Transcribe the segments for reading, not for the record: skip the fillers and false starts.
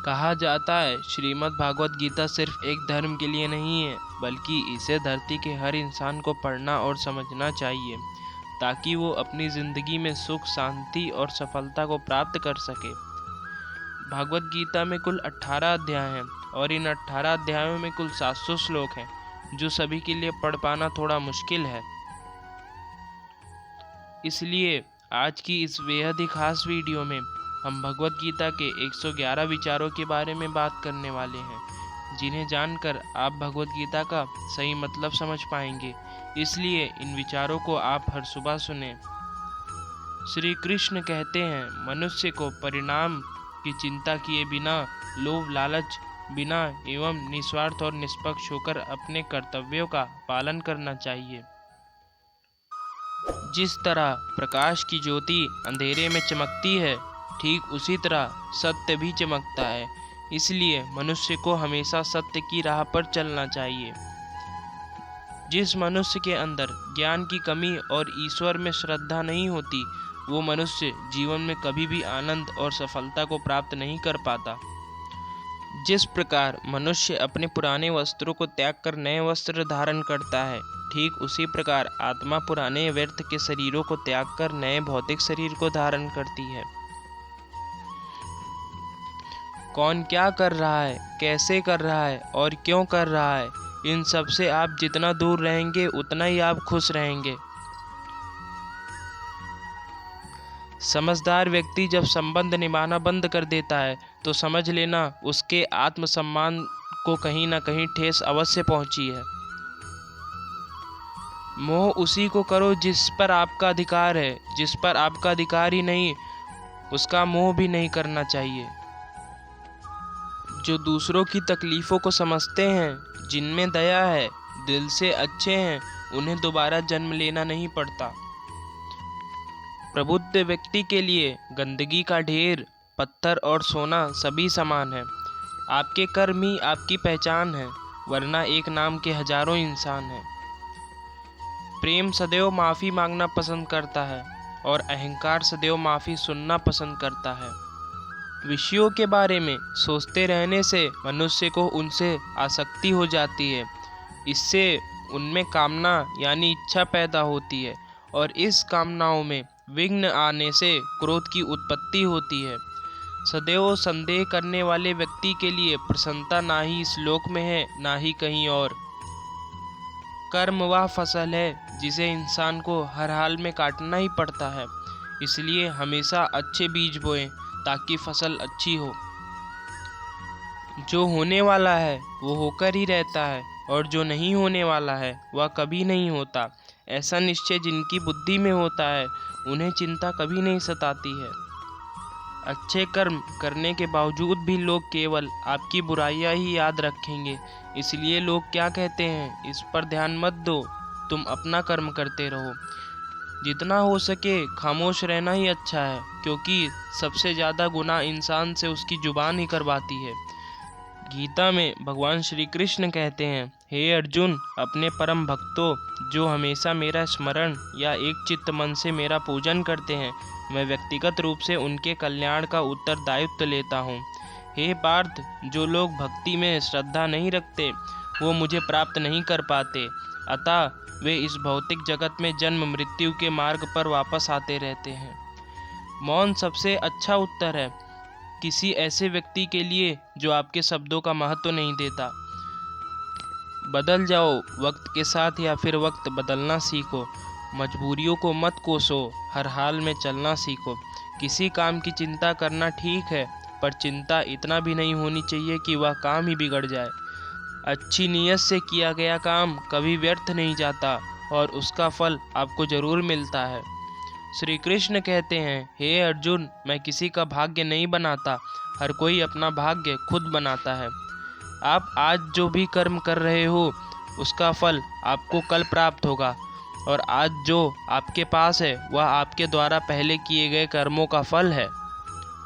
कहा जाता है श्रीमद् भागवत गीता सिर्फ एक धर्म के लिए नहीं है, बल्कि इसे धरती के हर इंसान को पढ़ना और समझना चाहिए ताकि वो अपनी ज़िंदगी में सुख, शांति और सफलता को प्राप्त कर सके। भागवत गीता में कुल 18 अध्याय हैं और इन 18 अध्यायों में कुल 700 श्लोक हैं, जो सभी के लिए पढ़ पाना थोड़ा मुश्किल है। इसलिए आज की इस बेहद ही खास वीडियो में हम भगवत गीता के 111 विचारों के बारे में बात करने वाले हैं, जिन्हें जानकर आप भगवत गीता का सही मतलब समझ पाएंगे। इसलिए इन विचारों को आप हर सुबह सुनें। श्री कृष्ण कहते हैं, मनुष्य को परिणाम की चिंता किए बिना, लोभ लालच बिना एवं निस्वार्थ और निष्पक्ष होकर अपने कर्तव्यों का पालन करना चाहिए। जिस तरह प्रकाश की ज्योति अंधेरे में चमकती है, ठीक उसी तरह सत्य भी चमकता है। इसलिए मनुष्य को हमेशा सत्य की राह पर चलना चाहिए। जिस मनुष्य के अंदर ज्ञान की कमी और ईश्वर में श्रद्धा नहीं होती, वो मनुष्य जीवन में कभी भी आनंद और सफलता को प्राप्त नहीं कर पाता। जिस प्रकार मनुष्य अपने पुराने वस्त्रों को त्याग कर नए वस्त्र धारण करता है, ठीक उसी प्रकार आत्मा पुराने व्यर्थ के शरीरों को त्याग कर नए भौतिक शरीर को धारण करती है। कौन क्या कर रहा है, कैसे कर रहा है और क्यों कर रहा है, इन सब से आप जितना दूर रहेंगे उतना ही आप खुश रहेंगे। समझदार व्यक्ति जब संबंध निभाना बंद कर देता है तो समझ लेना उसके आत्मसम्मान को कहीं ना कहीं ठेस अवश्य पहुंची है। मोह उसी को करो जिस पर आपका अधिकार है, जिस पर आपका अधिकार ही नहीं उसका मोह भी नहीं करना चाहिए। जो दूसरों की तकलीफ़ों को समझते हैं, जिनमें दया है, दिल से अच्छे हैं, उन्हें दोबारा जन्म लेना नहीं पड़ता। प्रबुद्ध व्यक्ति के लिए गंदगी का ढेर, पत्थर और सोना सभी समान है। आपके कर्म ही आपकी पहचान है, वरना एक नाम के हजारों इंसान हैं। प्रेम सदैव माफ़ी मांगना पसंद करता है और अहंकार सदैव माफ़ी सुनना पसंद करता है। विषयों के बारे में सोचते रहने से मनुष्य को उनसे आसक्ति हो जाती है। इससे उनमें कामना यानी इच्छा पैदा होती है और इस कामनाओं में विघ्न आने से क्रोध की उत्पत्ति होती है। सदैव संदेह करने वाले व्यक्ति के लिए प्रसन्नता ना ही इस लोक में है, ना ही कहीं और। कर्म वह फसल है जिसे इंसान को हर हाल में काटना ही पड़ता है। इसलिए हमेशा अच्छे बीज बोएं ताकि फसल अच्छी हो। जो होने वाला है वो होकर ही रहता है और जो नहीं होने वाला है वह कभी नहीं होता। ऐसा निश्चय जिनकी बुद्धि में होता है, उन्हें चिंता कभी नहीं सताती है। अच्छे कर्म करने के बावजूद भी लोग केवल आपकी बुराइयां ही याद रखेंगे। इसलिए लोग क्या कहते हैं, इस पर ध्यान मत दो, तुम अपना कर्म करते रहो। जितना हो सके खामोश रहना ही अच्छा है, क्योंकि सबसे ज़्यादा गुनाह इंसान से उसकी जुबान ही करवाती है। गीता में भगवान श्री कृष्ण कहते हैं, हे अर्जुन, अपने परम भक्तों जो हमेशा मेरा स्मरण या एक चित्त मन से मेरा पूजन करते हैं, मैं व्यक्तिगत रूप से उनके कल्याण का उत्तरदायित्व लेता हूँ। हे पार्थ, जो लोग भक्ति में श्रद्धा नहीं रखते वो मुझे प्राप्त नहीं कर पाते, अतः वे इस भौतिक जगत में जन्म मृत्यु के मार्ग पर वापस आते रहते हैं। मौन सबसे अच्छा उत्तर है किसी ऐसे व्यक्ति के लिए जो आपके शब्दों का महत्व नहीं देता। बदल जाओ वक्त के साथ या फिर वक्त बदलना सीखो। मजबूरियों को मत कोसो, हर हाल में चलना सीखो। किसी काम की चिंता करना ठीक है, पर चिंता इतना भी नहीं होनी चाहिए कि वह काम ही बिगड़ जाए। अच्छी नीयत से किया गया काम कभी व्यर्थ नहीं जाता और उसका फल आपको जरूर मिलता है। श्री कृष्ण कहते हैं, हे अर्जुन, मैं किसी का भाग्य नहीं बनाता, हर कोई अपना भाग्य खुद बनाता है। आप आज जो भी कर्म कर रहे हो उसका फल आपको कल प्राप्त होगा और आज जो आपके पास है वह आपके द्वारा पहले किए गए कर्मों का फल है।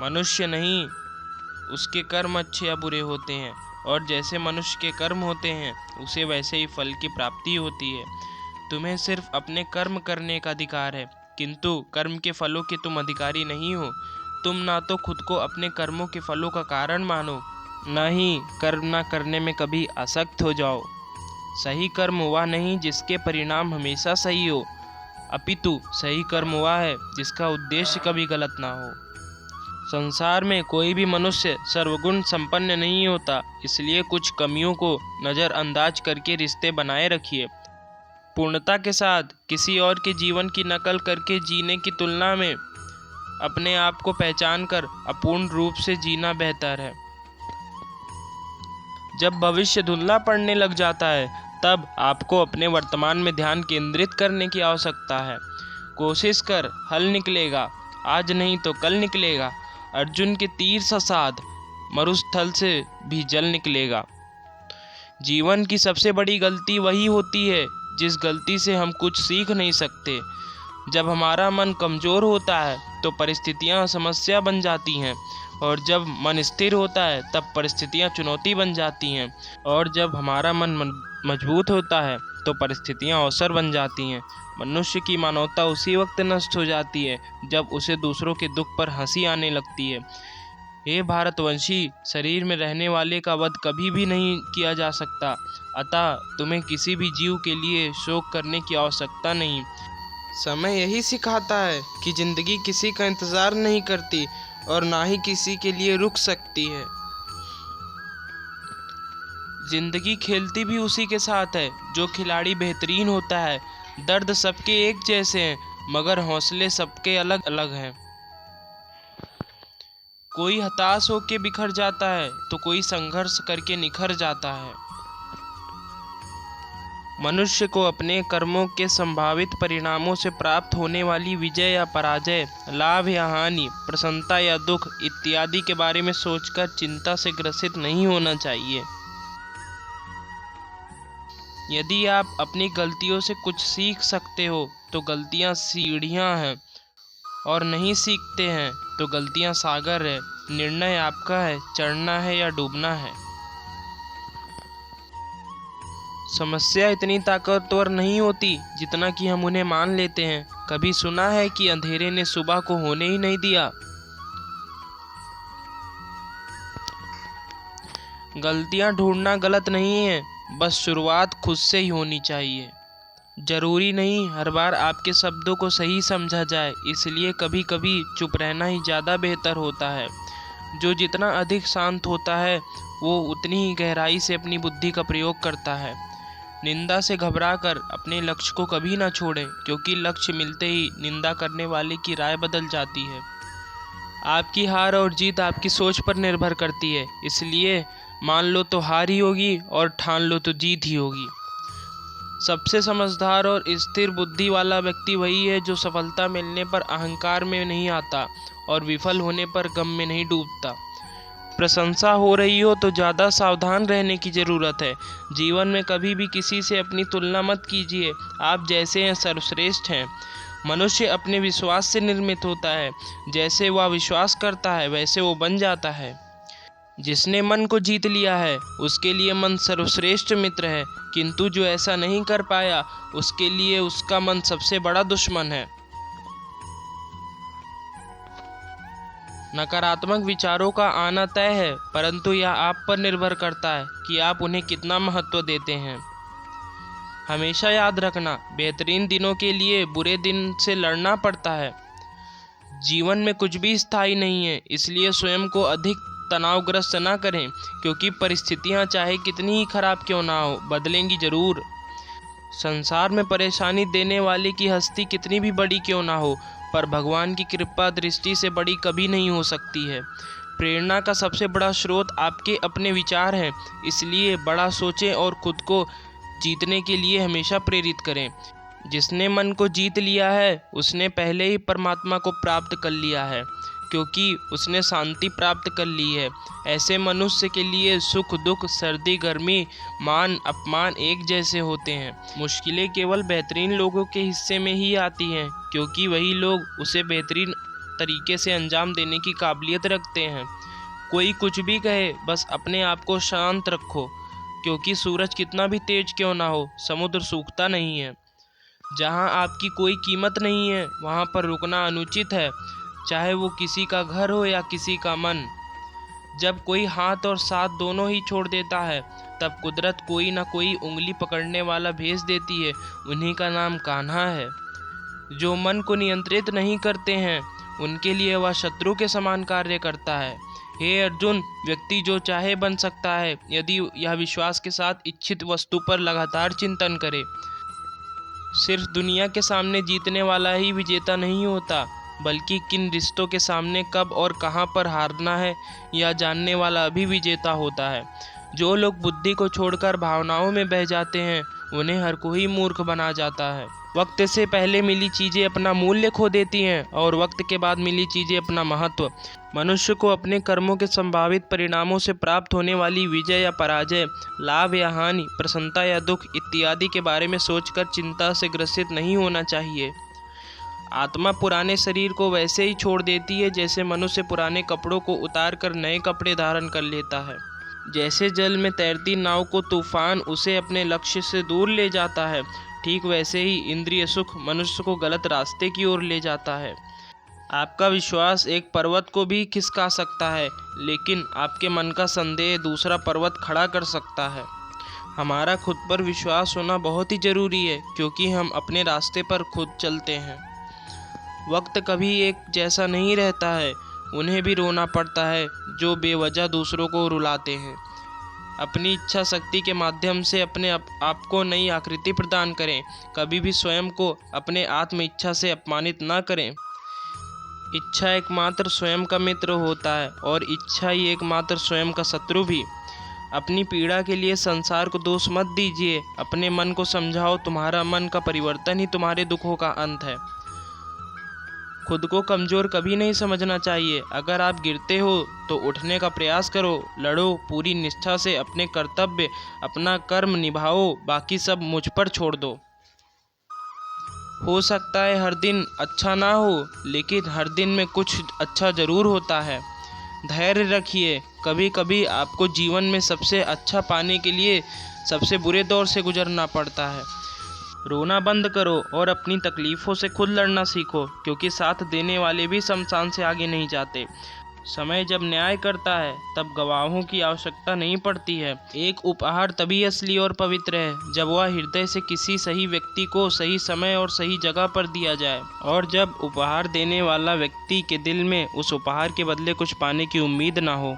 मनुष्य नहीं, उसके कर्म अच्छे या बुरे होते हैं और जैसे मनुष्य के कर्म होते हैं उसे वैसे ही फल की प्राप्ति होती है। तुम्हें सिर्फ अपने कर्म करने का अधिकार है, किंतु कर्म के फलों के तुम अधिकारी नहीं हो। तुम ना तो खुद को अपने कर्मों के फलों का कारण मानो, न ही कर्म न करने में कभी आसक्त हो जाओ। सही कर्म वह नहीं जिसके परिणाम हमेशा सही हो, अपितु सही कर्म वह है जिसका उद्देश्य कभी गलत ना हो। संसार में कोई भी मनुष्य सर्वगुण संपन्न नहीं होता, इसलिए कुछ कमियों को नज़रअंदाज करके रिश्ते बनाए रखिए। पूर्णता के साथ किसी और के जीवन की नकल करके जीने की तुलना में अपने आप को पहचान कर अपूर्ण रूप से जीना बेहतर है। जब भविष्य धुंधला पड़ने लग जाता है तब आपको अपने वर्तमान में ध्यान केंद्रित करने की आवश्यकता है। कोशिश कर, हल निकलेगा, आज नहीं तो कल निकलेगा। अर्जुन के तीर सा साध, मरुस्थल से भी जल निकलेगा। जीवन की सबसे बड़ी गलती वही होती है जिस गलती से हम कुछ सीख नहीं सकते। जब हमारा मन कमज़ोर होता है तो परिस्थितियाँ समस्या बन जाती हैं, और जब मन स्थिर होता है तब परिस्थितियाँ चुनौती बन जाती हैं, और जब हमारा मन मजबूत होता है तो परिस्थितियाँ अवसर बन जाती हैं। मनुष्य की मानवता उसी वक्त नष्ट हो जाती है जब उसे दूसरों के दुख पर हंसी आने लगती है। हे भारतवंशी, शरीर में रहने वाले का वध कभी भी नहीं किया जा सकता, अतः तुम्हें किसी भी जीव के लिए शोक करने की आवश्यकता नहीं। समय यही सिखाता है कि जिंदगी किसी का इंतज़ार नहीं करती और ना ही किसी के लिए रुक सकती है। जिंदगी खेलती भी उसी के साथ है जो खिलाड़ी बेहतरीन होता है। दर्द सबके एक जैसे हैं, मगर हौसले सबके अलग अलग हैं। कोई हताश होकर बिखर जाता है तो कोई संघर्ष करके निखर जाता है। मनुष्य को अपने कर्मों के संभावित परिणामों से प्राप्त होने वाली विजय या पराजय, लाभ या हानि, प्रसन्नता या दुख इत्यादि के बारे में सोचकर चिंता से ग्रसित नहीं होना चाहिए। यदि आप अपनी गलतियों से कुछ सीख सकते हो तो गलतियां सीढ़ियां हैं, और नहीं सीखते हैं तो गलतियां सागर है। निर्णय आपका है, चढ़ना है या डूबना है। समस्या इतनी ताकतवर नहीं होती जितना कि हम उन्हें मान लेते हैं। कभी सुना है कि अंधेरे ने सुबह को होने ही नहीं दिया। गलतियां ढूंढना गलत नहीं है, बस शुरुआत खुद से ही होनी चाहिए। जरूरी नहीं हर बार आपके शब्दों को सही समझा जाए, इसलिए कभी कभी चुप रहना ही ज़्यादा बेहतर होता है। जो जितना अधिक शांत होता है वो उतनी ही गहराई से अपनी बुद्धि का प्रयोग करता है। निंदा से घबराकर अपने लक्ष्य को कभी ना छोड़ें, क्योंकि लक्ष्य मिलते ही निंदा करने वाले की राय बदल जाती है। आपकी हार और जीत आपकी सोच पर निर्भर करती है, इसलिए मान लो तो हार ही होगी और ठान लो तो जीत ही होगी। सबसे समझदार और स्थिर बुद्धि वाला व्यक्ति वही है जो सफलता मिलने पर अहंकार में नहीं आता और विफल होने पर गम में नहीं डूबता। प्रशंसा हो रही हो तो ज़्यादा सावधान रहने की ज़रूरत है। जीवन में कभी भी किसी से अपनी तुलना मत कीजिए। आप जैसे हैं सर्वश्रेष्ठ हैं। मनुष्य अपने विश्वास से निर्मित होता है। जैसे वह विश्वास करता है वैसे वो बन जाता है। जिसने मन को जीत लिया है उसके लिए मन सर्वश्रेष्ठ मित्र है, किंतु जो ऐसा नहीं कर पाया उसके लिए उसका मन सबसे बड़ा दुश्मन है। नकारात्मक विचारों का आना तय है, परंतु यह आप पर निर्भर करता है कि आप उन्हें कितना महत्व देते हैं। हमेशा याद रखना, बेहतरीन दिनों के लिए बुरे दिन से लड़ना पड़ता है। जीवन में कुछ भी स्थायी नहीं है, इसलिए स्वयं को अधिक तनावग्रस्त ना करें, क्योंकि परिस्थितियां चाहे कितनी ही खराब क्यों ना हो बदलेंगी जरूर। संसार में परेशानी देने वाले की हस्ती कितनी भी बड़ी क्यों ना हो, पर भगवान की कृपा दृष्टि से बड़ी कभी नहीं हो सकती है। प्रेरणा का सबसे बड़ा स्रोत आपके अपने विचार हैं, इसलिए बड़ा सोचें और खुद को जीतने के लिए हमेशा प्रेरित करें। जिसने मन को जीत लिया है उसने पहले ही परमात्मा को प्राप्त कर लिया है, क्योंकि उसने शांति प्राप्त कर ली है। ऐसे मनुष्य के लिए सुख दुख, सर्दी गर्मी, मान अपमान एक जैसे होते हैं। मुश्किलें केवल बेहतरीन लोगों के हिस्से में ही आती हैं, क्योंकि वही लोग उसे बेहतरीन तरीके से अंजाम देने की काबिलियत रखते हैं। कोई कुछ भी कहे, बस अपने आप को शांत रखो, क्योंकि सूरज कितना भी तेज क्यों ना हो समुद्र सूखता नहीं है। जहाँ आपकी कोई कीमत नहीं है वहाँ पर रुकना अनुचित है। चाहे वो किसी का घर हो या किसी का मन। जब कोई हाथ और साथ दोनों ही छोड़ देता है, तब कुदरत कोई ना कोई उंगली पकड़ने वाला भेज देती है। उन्हीं का नाम कान्हा है। जो मन को नियंत्रित नहीं करते हैं, उनके लिए वह शत्रु के समान कार्य करता है। हे अर्जुन, व्यक्ति जो चाहे बन सकता है, यदि यह विश्वास के साथ इच्छित वस्तु पर लगातार चिंतन करे। सिर्फ दुनिया के सामने जीतने वाला ही विजेता नहीं होता, बल्कि किन रिश्तों के सामने कब और कहां पर हारना है यह जानने वाला भी विजेता होता है। जो लोग बुद्धि को छोड़कर भावनाओं में बह जाते हैं, उन्हें हर कोई मूर्ख बना जाता है। वक्त से पहले मिली चीज़ें अपना मूल्य खो देती हैं और वक्त के बाद मिली चीज़ें अपना महत्व। मनुष्य को अपने कर्मों के संभावित परिणामों से प्राप्त होने वाली विजय या पराजय, लाभ या हानि, प्रसन्नता या दुख इत्यादि के बारे में सोचकर चिंता से ग्रसित नहीं होना चाहिए। आत्मा पुराने शरीर को वैसे ही छोड़ देती है जैसे मनुष्य पुराने कपड़ों को उतार कर नए कपड़े धारण कर लेता है। जैसे जल में तैरती नाव को तूफान उसे अपने लक्ष्य से दूर ले जाता है, ठीक वैसे ही इंद्रिय सुख मनुष्य को गलत रास्ते की ओर ले जाता है। आपका विश्वास एक पर्वत को भी खिसका सकता है, लेकिन आपके मन का संदेह दूसरा पर्वत खड़ा कर सकता है। हमारा खुद पर विश्वास होना बहुत ही ज़रूरी है, क्योंकि हम अपने रास्ते पर खुद चलते हैं। वक्त कभी एक जैसा नहीं रहता है। उन्हें भी रोना पड़ता है जो बेवजह दूसरों को रुलाते हैं। अपनी इच्छा शक्ति के माध्यम से अपने आप को नई आकृति प्रदान करें। कभी भी स्वयं को अपने आत्म इच्छा से अपमानित न करें। इच्छा एकमात्र स्वयं का मित्र होता है और इच्छा ही एकमात्र स्वयं का शत्रु भी। अपनी पीड़ा के लिए संसार को दोष मत दीजिए। अपने मन को समझाओ, तुम्हारा मन का परिवर्तन ही तुम्हारे दुखों का अंत है। खुद को कमज़ोर कभी नहीं समझना चाहिए। अगर आप गिरते हो तो उठने का प्रयास करो, लड़ो पूरी निष्ठा से अपने कर्तव्य, अपना कर्म निभाओ, बाकी सब मुझ पर छोड़ दो। हो सकता है हर दिन अच्छा ना हो, लेकिन हर दिन में कुछ अच्छा ज़रूर होता है। धैर्य रखिए। कभी कभी आपको जीवन में सबसे अच्छा पाने के लिए सबसे बुरे दौर से गुजरना पड़ता है। रोना बंद करो और अपनी तकलीफ़ों से खुद लड़ना सीखो, क्योंकि साथ देने वाले भी शमशान से आगे नहीं जाते। समय जब न्याय करता है तब गवाहों की आवश्यकता नहीं पड़ती है। एक उपहार तभी असली और पवित्र है जब वह हृदय से किसी सही व्यक्ति को सही समय और सही जगह पर दिया जाए, और जब उपहार देने वाला व्यक्ति के दिल में उस उपहार के बदले कुछ पाने की उम्मीद ना हो।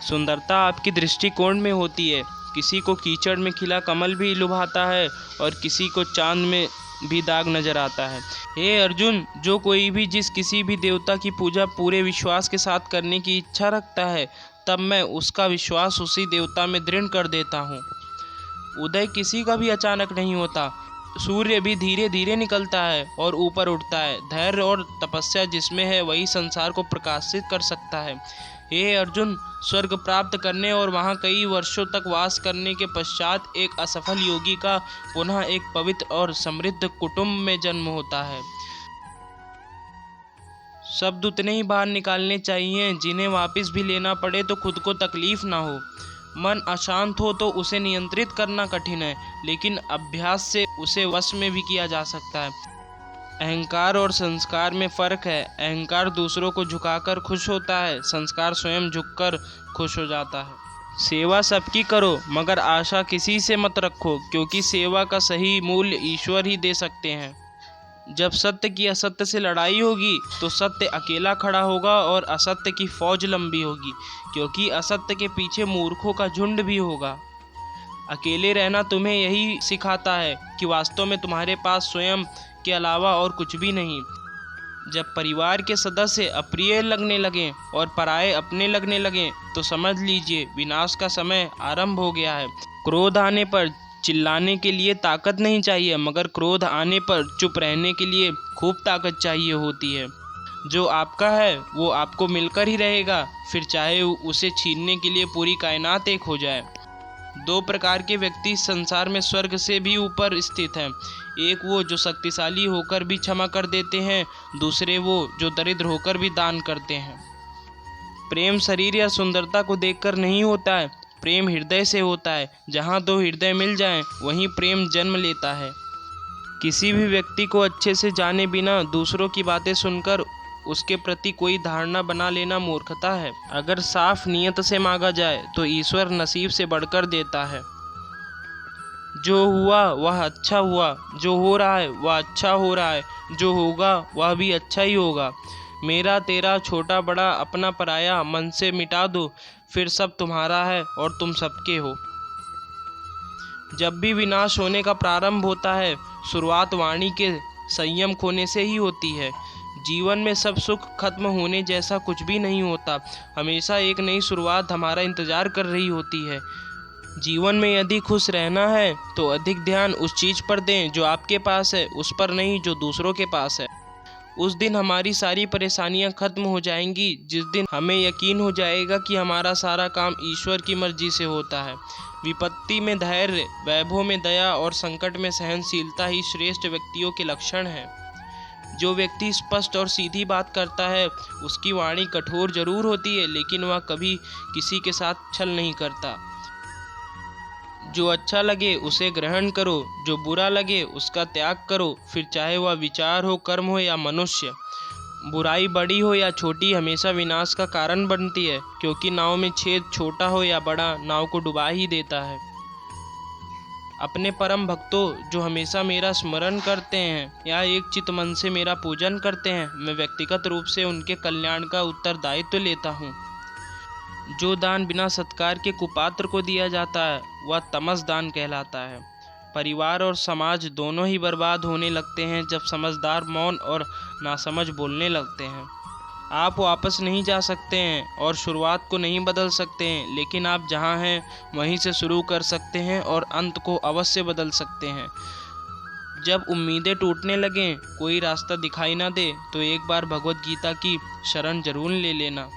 सुंदरता आपकी दृष्टिकोण में होती है। किसी को कीचड़ में खिला कमल भी लुभाता है और किसी को चांद में भी दाग नजर आता है। हे अर्जुन, जो कोई भी जिस किसी भी देवता की पूजा पूरे विश्वास के साथ करने की इच्छा रखता है, तब मैं उसका विश्वास उसी देवता में दृढ़ कर देता हूँ। उदय किसी का भी अचानक नहीं होता। सूर्य भी धीरे धीरे निकलता है और ऊपर उठता है। धैर्य और तपस्या जिसमें है वही संसार को प्रकाशित कर सकता है। हे अर्जुन, स्वर्ग प्राप्त करने और वहाँ कई वर्षों तक वास करने के पश्चात एक असफल योगी का पुनः एक पवित्र और समृद्ध कुटुंब में जन्म होता है। शब्द उतने ही बाहर निकालने चाहिए जिन्हें वापस भी लेना पड़े तो खुद को तकलीफ ना हो। मन अशांत हो तो उसे नियंत्रित करना कठिन है, लेकिन अभ्यास से उसे वश में भी किया जा सकता है। अहंकार और संस्कार में फ़र्क है। अहंकार दूसरों को झुकाकर खुश होता है, संस्कार स्वयं झुककर खुश हो जाता है। सेवा सबकी करो, मगर आशा किसी से मत रखो, क्योंकि सेवा का सही मूल्य ईश्वर ही दे सकते हैं। जब सत्य की असत्य से लड़ाई होगी तो सत्य अकेला खड़ा होगा और असत्य की फौज लंबी होगी, क्योंकि असत्य के पीछे मूर्खों का झुंड भी होगा। अकेले रहना तुम्हें यही सिखाता है कि वास्तव में तुम्हारे पास स्वयं के अलावा और कुछ भी नहीं। जब परिवार के सदस्य अप्रिय लगने लगें और पराये अपने लगने लगें तो समझ लीजिए विनाश का समय आरंभ हो गया है। क्रोध आने पर चिल्लाने के लिए ताकत नहीं चाहिए, मगर क्रोध आने पर चुप रहने के लिए खूब ताकत चाहिए होती है। जो आपका है वो आपको मिलकर ही रहेगा, फिर चाहे उसे छीनने के लिए पूरी कायनात एक हो जाए। दो प्रकार के व्यक्ति संसार में स्वर्ग से भी ऊपर स्थित हैं। एक वो जो शक्तिशाली होकर भी क्षमा कर देते हैं, दूसरे वो जो दरिद्र होकर भी दान करते हैं। प्रेम शरीर या सुंदरता को देखकर नहीं होता है, प्रेम हृदय से होता है। जहाँ दो हृदय मिल जाएं, वहीं प्रेम जन्म लेता है। किसी भी व्यक्ति को अच्छे से जाने बिना दूसरों की बातें सुनकर उसके प्रति कोई धारणा बना लेना मूर्खता है। अगर साफ नियत से मांगा जाए तो ईश्वर नसीब से बढ़कर देता है। जो हुआ वह अच्छा हुआ, जो हो रहा है वह अच्छा हो रहा है, जो होगा वह भी अच्छा ही होगा। मेरा तेरा छोटा बड़ा अपना पराया मन से मिटा दो, फिर सब तुम्हारा है और तुम सबके हो। जब भी विनाश होने का प्रारंभ होता है, शुरुआत वाणी के संयम खोने से ही होती है। जीवन में सब सुख खत्म होने जैसा कुछ भी नहीं होता। हमेशा एक नई शुरुआत हमारा इंतजार कर रही होती है। जीवन में यदि खुश रहना है तो अधिक ध्यान उस चीज़ पर दें जो आपके पास है, उस पर नहीं जो दूसरों के पास है। उस दिन हमारी सारी परेशानियां खत्म हो जाएंगी, जिस दिन हमें यकीन हो जाएगा कि हमारा सारा काम ईश्वर की मर्जी से होता है। विपत्ति में धैर्य, वैभव में दया और संकट में सहनशीलता ही श्रेष्ठ व्यक्तियों के लक्षण हैं। जो व्यक्ति स्पष्ट और सीधी बात करता है, उसकी वाणी कठोर जरूर होती है, लेकिन वह कभी किसी के साथ छल नहीं करता। जो अच्छा लगे उसे ग्रहण करो, जो बुरा लगे उसका त्याग करो, फिर चाहे वह विचार हो, कर्म हो या मनुष्य। बुराई बड़ी हो या छोटी हमेशा विनाश का कारण बनती है, क्योंकि नाव में छेद छोटा हो या बड़ा नाव को डुबा ही देता है। अपने परम भक्तों जो हमेशा मेरा स्मरण करते हैं या एक चित मन से मेरा पूजन करते हैं, मैं व्यक्तिगत रूप से उनके कल्याण का उत्तरदायित्व लेता हूँ। जो दान बिना सत्कार के कुपात्र को दिया जाता है वह तमस दान कहलाता है। परिवार और समाज दोनों ही बर्बाद होने लगते हैं जब समझदार मौन और नासमझ बोलने लगते हैं। आप वापस नहीं जा सकते हैं और शुरुआत को नहीं बदल सकते हैं, लेकिन आप जहां हैं वहीं से शुरू कर सकते हैं और अंत को अवश्य बदल सकते हैं। जब उम्मीदें टूटने लगें, कोई रास्ता दिखाई ना दे, तो एक बार भगवत गीता की शरण जरूर ले लेना।